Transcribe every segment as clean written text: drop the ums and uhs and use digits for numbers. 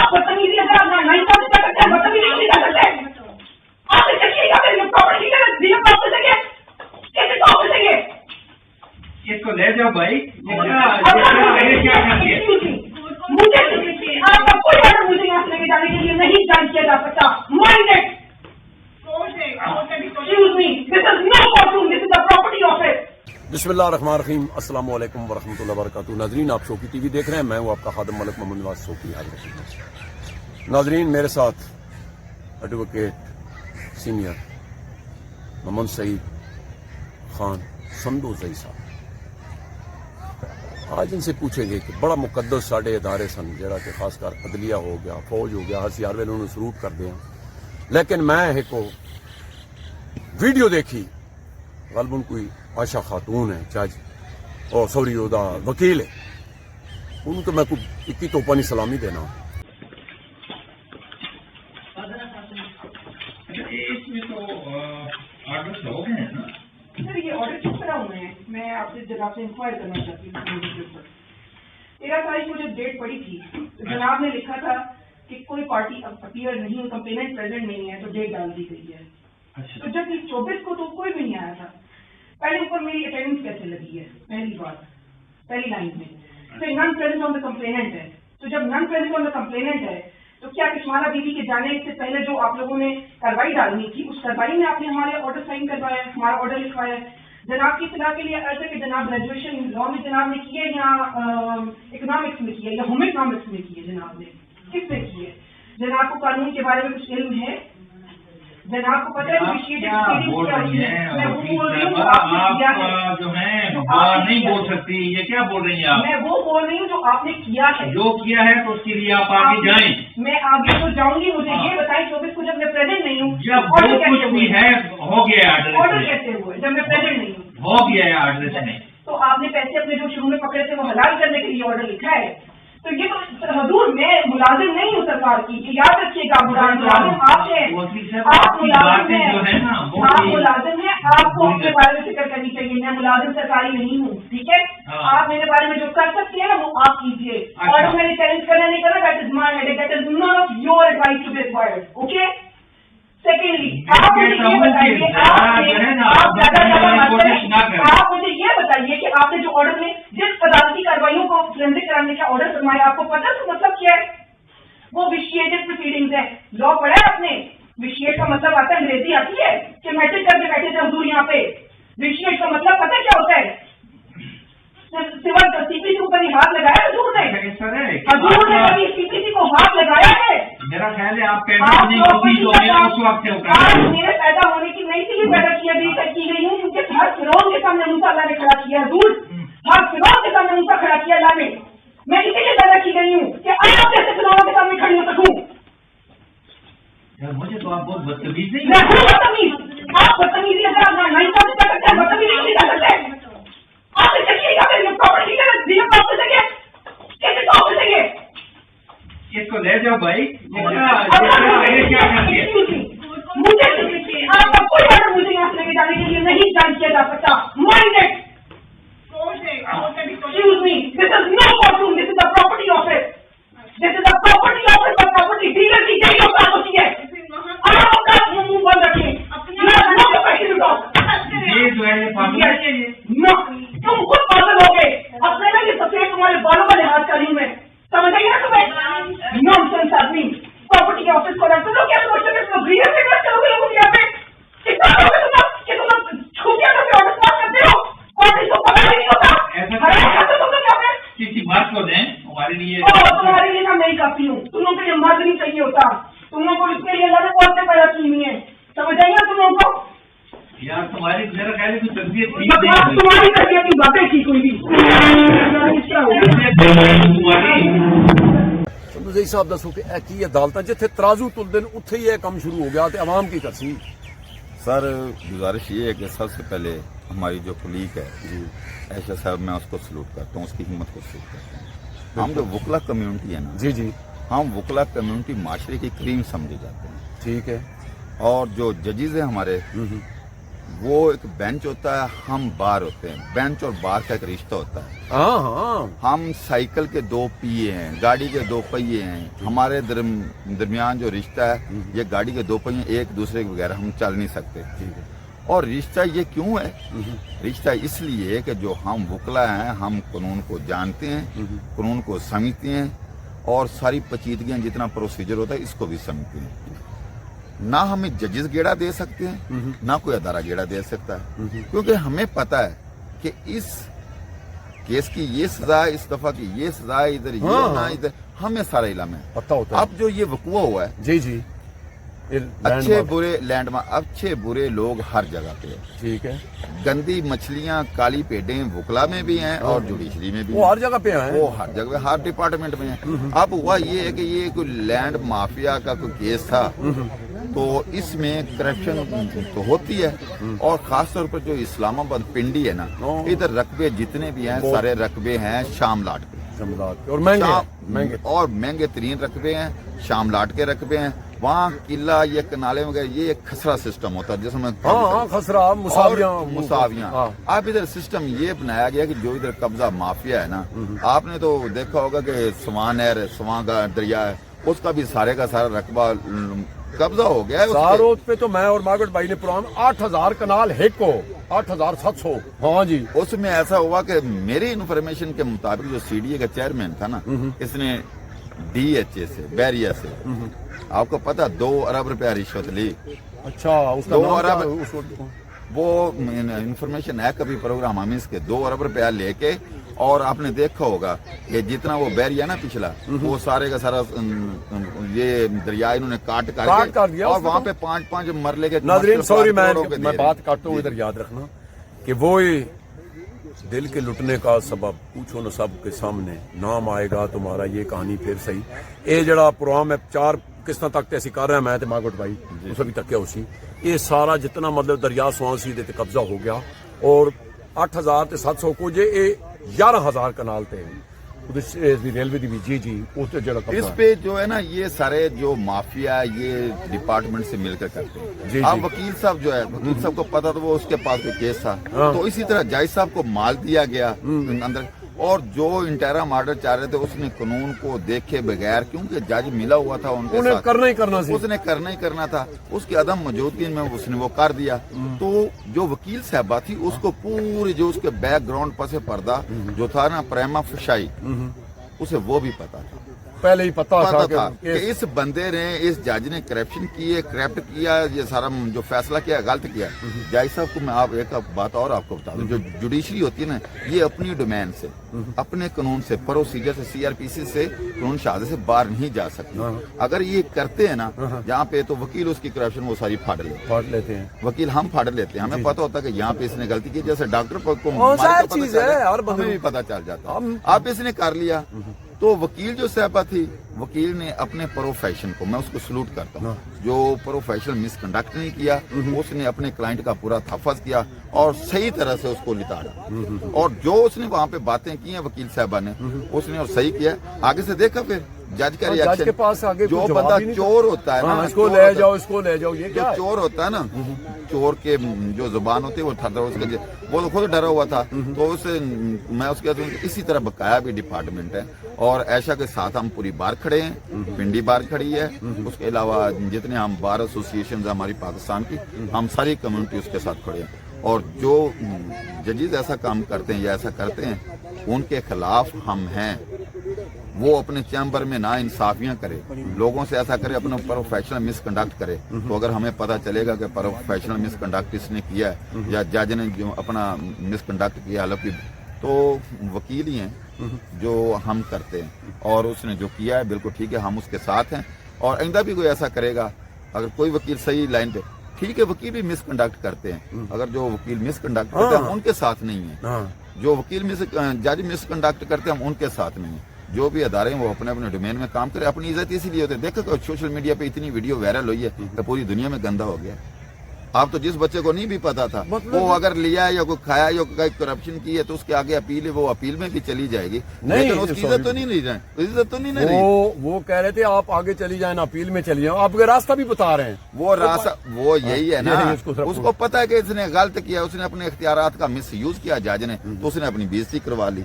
آپ بدتمیزی اگر آپ ناانصافی سے کر سکتے ہیں بدتمیزی نہیں کر سکتے. آپ نے چلیے گا پھر پراپرٹی کا ڈیل آپ سے گے کیسے تو آپ سے گے اس کو لے جاؤ بھائی. مجھے آپ کا کوئی آرڈر مجھے یہاں سے لے کے جانے کے لیے نہیں جاری کیا جا سکتا. Minded. Excuse me, this is no courtroom, this is the property office. بسم اللہ الرحمن الرحیم. السلام علیکم ورحمۃ اللہ وبرکاتہ. ناظرین آپ شوقی ٹی وی دیکھ رہے ہیں. میں ہوں آپ کا خادم ملک محمد نواز شوقی. ناظرین میرے ساتھ ایڈوکیٹ سینئر محمد سعید خان سندوزئی صاحب. آج ان سے پوچھیں گے کہ بڑا مقدس ساڈے ادارے سن جڑا کہ خاص کر عدلیہ ہو گیا, فوج ہو گیا, ہر سی ہر ویلے انہوں نے سلوٹ کر دیا. لیکن میں ایک ویڈیو دیکھی, غالباً کوئی عائشہ خاتون ہے جج اور سوری دا وکیل ہے, انہوں تو میں کوئی اکی توپا نہیں سلامی دینا. اس میں تو آرڈر ہو گئے ہیں نا سر. یہ آرڈر کس طرح ہوئے ہیں میں آپ سے جناب سے انکوائر کرنا چاہتی ہوں. 13 تاریخ کو جب ڈیٹ پڑی تھی جناب نے لکھا تھا کہ کوئی پارٹی اپیئر نہیں, کمپلینٹ پریزنٹ نہیں ہے, تو ڈیٹ ڈال دی گئی ہے. تو جب 24 کو تو کوئی بھی نہیں آیا تھا. پہلے اوپر میری اٹینڈنس کیسے لگی ہے پہلی بات, پہلی لائن میں پھر نن پریزنٹ آن دا کمپلیننٹ ہے. تو جب نن پریزنٹ آن دا کمپلیننٹ ہے تو کیا کشمالہ بی بی کے جانے سے پہلے جو آپ لوگوں نے کاروائی ڈالنی تھی اس کاروائی میں آپ نے ہمارے آرڈر سائن کروایا ہے, ہمارا آرڈر لکھوایا ہے. جناب کی اطلاع کے لیے عرض ہے کہ جناب گریجویشن لا میں جناب نے کی ہے یا اکنامکس میں کی ہے یا ہوم اکنامکس میں کی ہے, جناب نے کس میں کی ہے؟ جناب کو قانون کے بارے میں کچھ علم ہے؟ جناب کو پتہ ہے آپ جو ہیں نہیں بول سکتی, یہ کیا بول رہی ہیں آپ؟ میں وہ بول رہی ہوں جو آپ نے کیا ہے. جو کیا ہے تو اس کے لیے آپ آگے جائیں. میں آگے تو جاؤں گی. مجھے یہ بتائیں 24 کو جب میں پریزنٹ نہیں ہوں جب کچھ بھی ہے ہو گیا ہے آرڈر کیسے ہوئے جب میں پریزنٹ نہیں ہوں؟ ہو گیا ہے آرڈر میں. تو آپ نے پیسے اپنے جو شروع میں پکڑے تھے وہ حلال کرنے کے لیے آرڈر لکھا ہے. تو یہ تو حضور میں ملازم نہیں ہوں سرکار کی, یاد رکھیے گا. ملازم آپ ہیں, آپ ملازم ہیں, آپ ملازم ہیں. آپ کو اپنے بارے میں فکر کرنی چاہیے. میں ملازم سرکاری نہیں ہوں, ٹھیک ہے. آپ میرے بارے میں جو کر سکتے ہیں نا وہ آپ کیجیے. اور میں نے چیلنج کرنا نہیں کرنا. That is my head, that is none of your advice to be required. Okay. Secondly آپ مجھے یہ بتائیے, آپ مجھے یہ بتائیے کہ آپ نے جو آرڈر میں جس عدالتی کارروائیوں کو فورینسک کرانے کا آرڈر فرمایا, آپ کو پتہ ہے مطلب کیا ہے؟ وہ ویشیٹڈ پروسیڈنگز ہیں. لا پڑھا ہے آپ نے؟ ویشیٹ کا مطلب آتا ہے, انگریزی آتی ہے کہ میٹرک کر کے بیٹھے تھے حضور یہاں پہ. ویشیٹ کا مطلب پتہ کیا ہوتا ہے؟ سول سی پی سی کو کبھی ہاتھ لگایا حضور نے؟ حضور نے کبھی سی پی سی کو ہاتھ لگایا ہے؟ میرا خیال ہے آپ میرے پیدا ہونے کی نہیں تھی, پیدا کیا کی گئی ہوں کیونکہ ہر فرعون کے سامنے موسیٰ اللہ نے کھڑا کیا. حضور ہر فرعون کے سامنے موسیٰ کھڑا کیا اللہ نے. میں اسی لیے پیدا کی گئی ہوں کہ آپ جیسے فرعون کے سامنے کھڑی ہو سکوں. مجھے تو آپ بہت بدتمیز نہیں. میں ہوں بدتمیز. آپ بدتمیزی اگر آپ ناانصافی سے کر سکتے ہیں بدتمیزی نہیں کر سکتے. آپ نے چلیے گا پھر پراپرٹی کا ڈیل آپ سے گے کیسے تو آپ سے گے اس کو لے جاؤ بھائی. مجھے آپ کا کوئی آرڈر مجھے یہاں سے لے کے جانے کے لیے نہیں جاری کیا جا سکتا. Minded. Excuse me, this is no courtroom, this is the property office. This is the property office for property dealer کی یہی اوقات ہوتی ہے. آپ اپنا منہ بند رکھیں. یہ جو ہے تم خود پاگل ہو گئے. اپنے نا یہ سفید تمہارے بالوں کا لحاظ کر رہی ہوں میں, سمجھ آئی نا تمہیں؟ نانسنس آدمی. پراپرٹی کے آفس کو رکھ دو. کیا سمجھتے ہیں گریڈ سے کرتے ہو لوگوں یہاں پہ کتنا کہ تم چھوٹیاں کر آڈر پاس کرتے ہو اور اس کو پکڑ نہیں ہوتا. کسی بات کو دیں ہمارے لیے. تمہارے لیے میں نہیں کرتی ہوں. تم لوگوں کو یہ مرد نہیں چاہیے ہوتا. تم لوگوں کو اس کے لیے اللہ نے بہت سے پیدا کی ہوئی ہے. سمجھ آئی نا تم لوگوں کو؟ یار تمہاری میرا خیال ہے تربیت تمہاری تربیت کی باتیں ٹھیک ہوئی تھی. سندوزئی صاحب دسو کہ کی عدالت جتھے ترازو تلدے اتھے ہی کام شروع ہو گیا تو عوام کی کرسی. سر گزارش یہ ہے کہ سب سے پہلے ہماری جو کلیگ ہے عائشہ صاحب, میں اس کو سلوٹ کرتا ہوں, اس کی ہمت کو سلوٹ کرتا ہوں. ہم جو وکلا کمیونٹی ہے نا, جی ہم وکلا کمیونٹی معاشرے کی کریم سمجھے جاتے ہیں, ٹھیک ہے. اور جو ججز ہیں ہمارے वो एक बेंच होता है, हम बार होते हैं। बेंच और बार का एक रिश्ता होता है। हाँ हाँ हम साइकिल के दो पहिए हैं, गाड़ी के दो पहिए हैं। हमारे दरमियान जो रिश्ता है, ये गाड़ी के दो पहिए एक दूसरे के बगैर हम चल नहीं सकते। और रिश्ता ये क्यों है? रिश्ता इसलिए है कि जो हम वकला हैं, हम कानून को जानते हैं, कानून को समझते हैं और सारी पेचीदगियां, जितना प्रोसीजर होता है, इसको भी समझते हैं। ना हमें जजेस गेड़ा दे सकते हैं, ना कोई अदारा गेड़ा दे सकता है, क्योंकि हमें पता है कि इस केस की ये सजा है, इस दफा की ये सजा है, इधर ये होना, इधर हमें सारा इलम है, पता होता है। अब जो ये वकुआ हुआ है, जी जी, अच्छे बुरे लैंडमार्क, अच्छे बुरे लोग हर जगह पे है। ठीक है, गंदी मछलियां, काली पेडें वकला में भी हैं और जुडिशरी में भी वो हैं। हर जगह पे हैं। वो हर जगह, हर डिपार्टमेंट में है। अब हुआ ये है कि ये कोई लैंड माफिया का कोई केस था, तो इसमें करप्शन तो होती है, और खासतौर पर जो इस्लामाबाद पिंडी है ना, इधर रकबे जितने भी हैं, सारे रकबे हैं शामलाट के, और महंगे और महंगे तरीन रकबे हैं, शामलाट के रकबे हैं। वहाँ किला, ये कनाले वगैरह, ये एक खसरा सिस्टम होता है जिसमें हाँ खसरा, मुसावियां। अब इधर सिस्टम ये बनाया गया कि जो इधर कब्जा माफिया है ना, आपने तो देखा होगा कि स्वान है, स्वां का दरिया है, उसका भी सारे का सारा रकबा कब्जा हो गया है। सारों पे तो मैं और मार्गट भाई ने प्रोग्राम 8000 कनाल हेको 8700। हाँ जी, उसमें ऐसा हुआ कि मेरी इन्फॉर्मेशन के मुताबिक जो सीडीए का चेयरमैन था ना, इसने डीएचए से, बैरिया से, आपको पता 2 अरब रुपया रिश्वत ली। अच्छा, उसका 2 नाम क्या अरब, है? वो इन्फॉर्मेशन है कभी प्रोग्राम हम इसके 2 अरब रुपया लेके, और आपने देखा होगा कि जितना वो बैरिया ना पिछला, वो सारे का सारा ये दरिया इन्होंने काट कर दिया, और वहाँ पे 5-5 मरले के नाज़रीन, सॉरी मैं मैं बात काटता हूँ, इधर याद रखना कि वो ही दिल के लुटने का सबब पूछो न सब के सामने, नाम आएगा तुम्हारा, ये कहानी फिर सही। ये जड़ा प्रोग्राम है 4 किस्तां तक ते असीं कर रहे हैं, मैं ते मार्गट भाई उस अभी तक क्या उसी, ये सारा जितना मतलब दरिया स्वांसी दे ते कब्जा हो गया, और 8700 को जे 11000 कनाल थे रेलवे दी भी। जी जी, उस जगह इस पे जो है ना, ये सारे जो माफिया ये डिपार्टमेंट से मिलकर करते हैं। जी, अब जी। वकील साहब जो है, वकील साहब को पता था, वो उसके पास कोई केस था, तो इसी तरह जज साहब को माल दिया गया अंदर, और जो इंटरम ऑर्डर चाह रहे थे उसने कानून को देखे बगैर, क्योंकि जज मिला हुआ था उनके उन्हें साथ, करना ही करना सी। उसने करना ही करना था, उसकी अदम मौजूदगी में उसने वो कर दिया। तो जो वकील साहबा थी, उसको पूरी जो उसके बैकग्राउंड पसे पर्दा जो था ना, प्रेमा फशाई, उसे वो भी पता था, पहले ही पता था कि इस बंदे ने, इस जज ने करप्शन की है, करप्ट किया, ये सारा जो फैसला किया गलत किया। जज साहब को मैं आप एक बात और आपको बता दूं, जो जुडिशरी होती है ना, ये अपनी डोमेन से, अपने कानून से, प्रोसीजर से, सीआरपीसी से, कानून शहादत से बाहर नहीं जा सकती। अगर ये करते हैं ना, जहाँ पे, तो वकील उसकी करप्शन वो सारी फाड़ लेते हैं, वकील हम फाड़ लेते हैं। हमें पता होता है कि यहाँ पे इसने गलती की, जैसे डॉक्टर को चीज है, हमें भी पता चल जाता। आप इसने कर लिया, तो वकील जो साहबा थी, वकील ने अपने प्रोफेशन को, मैं उसको सलूट करता हूँ, जो प्रोफेशनल मिसकंडक्ट नहीं किया, उसने अपने क्लाइंट का पूरा तहफ़्फ़ुज़ किया और सही तरह से उसको लिताड़ा, और जो उसने वहाँ पे बातें की हैं वकील साहबा ने, उसने और सही किया। आगे से देखा फिर जज का रिएक्शन, के पास आगे जो बंदा चोर होता है ना, इसको ले जाओ, इसको ले जाओ, ये क्या चोर होता है ना, चोर के जो जुबान होती है वो थर उसके, वो तो खुद डरा हुआ था, तो उसे मैं उसके इसी तरह बकाया भी डिपार्टमेंट है, और ऐशा के साथ हम पूरी बार खड़े हैं, पिंडी बार खड़ी है, उसके अलावा जितने हम बार एसोसिएशन हमारी पाकिस्तान की, हम सारी कम्युनिटी उसके साथ खड़े हैं। और जो जजेस ऐसा काम करते हैं या ऐसा करते हैं, उनके खिलाफ हम हैं। वो अपने चैम्बर में ना इंसाफियां करे, लोगों से ऐसा करे, अपना प्रोफेशनल मिसकंडक्ट करे, तो अगर हमें पता चलेगा कि प्रोफेशनल मिसकंडक्ट इसने किया है या जज ने जो अपना मिसकंडक्ट किया, हालांकि तो वकील ही हैं जो हम करते हैं, और उसने जो किया है बिल्कुल ठीक है, हम उसके साथ हैं। और आइंदा भी कोई ऐसा करेगा, अगर कोई वकील सही लाइन पे, ठीक है, वकील भी मिसकंडक्ट करते हैं, अगर जो वकील मिसकंडक्ट करते हैं हम उनके साथ नहीं है, जो वकील जज मिसकंडक्ट करते हैं हम उनके साथ नहीं है। जो भी अदारे हैं वो अपने अपने डोमेन में काम करें, अपनी इज्जत इसीलिए होती है। देखो सोशल मीडिया पे इतनी वीडियो वायरल हुई है कि पूरी दुनिया में गंदा हो गया। आप तो जिस बच्चे को नहीं भी पता था मतलब- वो अगर लिया या कोई खाया या कोई करप्शन की है तो उसके आगे अपील है, वो अपील में भी चली जाएगी। नहीं, लेकिन उसकी sorry। इज्जत तो नहीं रही, इज्जत तो नहीं ना रही। वो कह रहे थे आप आगे चली जाए ना, अपील में चली जाओ, आप रास्ता भी बता रहे हैं। वो रास्ता वो यही है ना, यही उसको उसको पता है कि इसने गलत किया, उसने अपने इख्तियारात का मिस यूज किया जज ने, तो उसने अपनी बेइज्जती करवा ली।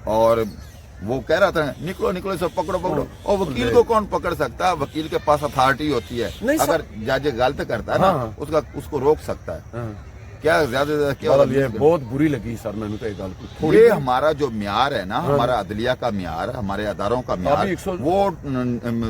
और वो कह रहा था निकलो निकलो सब पकड़ो पकड़ो, और वकील को कौन पकड़ सकता है? वकील के पास अथॉरिटी होती है, नहीं सर। अगर जज गलत करता है ना हाँ। उसको रोक सकता है। हाँ। क्या ज्यादा से ज्यादा क्या बहरहाल ये होगा? बहुत बुरी लगी सर, मैंने तो एक गल थोड़ी ये हमारा जो म्यार है ना, हमारा अदलिया का म्यार, हमारे अदारों का म्यार, अभी 100 वो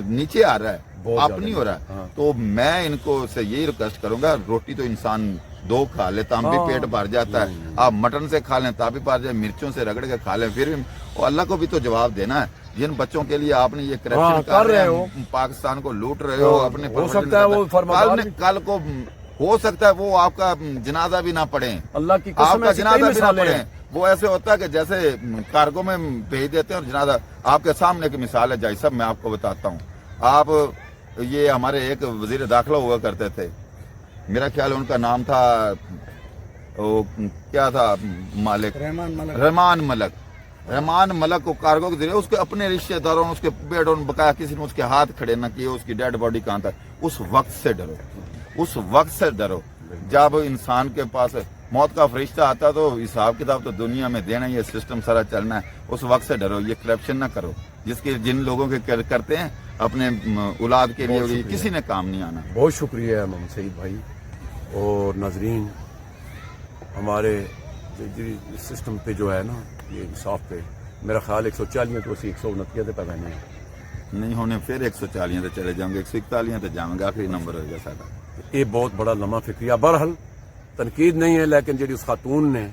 नीचे आ रहा है, बहुत आप ज्यादा नहीं हो रहा हाँ। है। तो मैं इनको से यही रिक्वेस्ट करूंगा, रोटी तो इंसान 2 खा ले तब भी हाँ। पेट भर जाता है, आप मटन से खा लें तब भी भर जाए, मिर्चों से रगड़ के खा लें फिर भी, और अल्लाह को भी तो जवाब देना है। जिन बच्चों के लिए आपने ये करप्शन हाँ, कर रहे हो, पाकिस्तान को लूट रहे हो, हाँ, अपने हो सकता है वो फरमादार कल को हो सकता है वो आपका जनाजा भी ना पड़े, अल्लाह की कसम आपका ऐसी कई जनाजा भी ना मिसालें पड़े। हैं। वो ऐसे होता है कि जैसे कार्गो में भेज देते हैं और जनाजा आपके सामने की मिसाल है। जाई साहब मैं आपको बताता हूँ, आप ये हमारे एक वजीर दाखिला हुआ करते थे, मेरा ख्याल उनका नाम था वो क्या था मालिक, रहमान मलक को कार्गो के जरिए उसके अपने रिश्तेदारों ने उसके बेटों ने बकाया किसी ने उसके हाथ खड़े न किए, उसकी डेड बॉडी कहाँ था। उस वक्त से डरो, उस वक्त से डरो जब इंसान के पास मौत का फरिश्ता आता तो हिसाब किताब तो दुनिया में देना, ये सिस्टम सारा चलना है। उस वक्त से डरो, ये करप्शन ना करो जिसके जिन लोगों के करते हैं अपने औलाद के लिए, किसी ने काम नहीं आना। बहुत शुक्रिया मोहम्मद सईद भाई और नाजरीन, हमारे सिस्टम पे जो है ना, ये इंसाफ पे मेरा ख्याल 140 तो 129 पे पैदा नहीं नहीं होने फिर 140 चले जाएंगे, 141 जाएंगे, आखिरी नंबर होगा सारा। ये बहुत बड़ा लम्हा फिक्रिया। बहरहाल तनकीद नहीं है, लेकिन जी उस खातून ने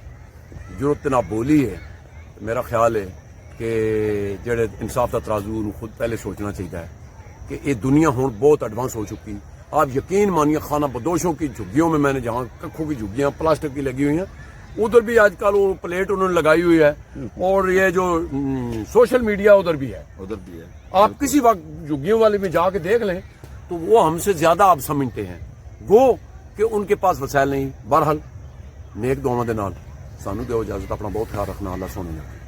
जरूरत ना बोली है, तो मेरा ख्याल है कि जेड़े इंसाफ का तराजू खुद पहले सोचना चाहिए कि ये दुनिया हुण बहुत एडवांस हो चुकी। आप यकीन मानिए खाना बदोशों की झुग्गियों में, मैंने जहाँ कखों की झुग्गियाँ प्लास्टिक की लगी हुई हैं, उधर भी आजकल वो प्लेट उन्होंने लगाई हुई है, और ये जो सोशल मीडिया उधर भी है, उधर भी है। आप किसी वक्त झुग्गियों वाले में जाके देख लें तो वो हमसे ज्यादा आप समझते हैं वो कि उनके पास वसाइल नहीं। बहरहाल नेक दुआवां दे नाल सानू दिओ इजाजत, अपना बहुत ख्याल रखना, अल्लाह सोने।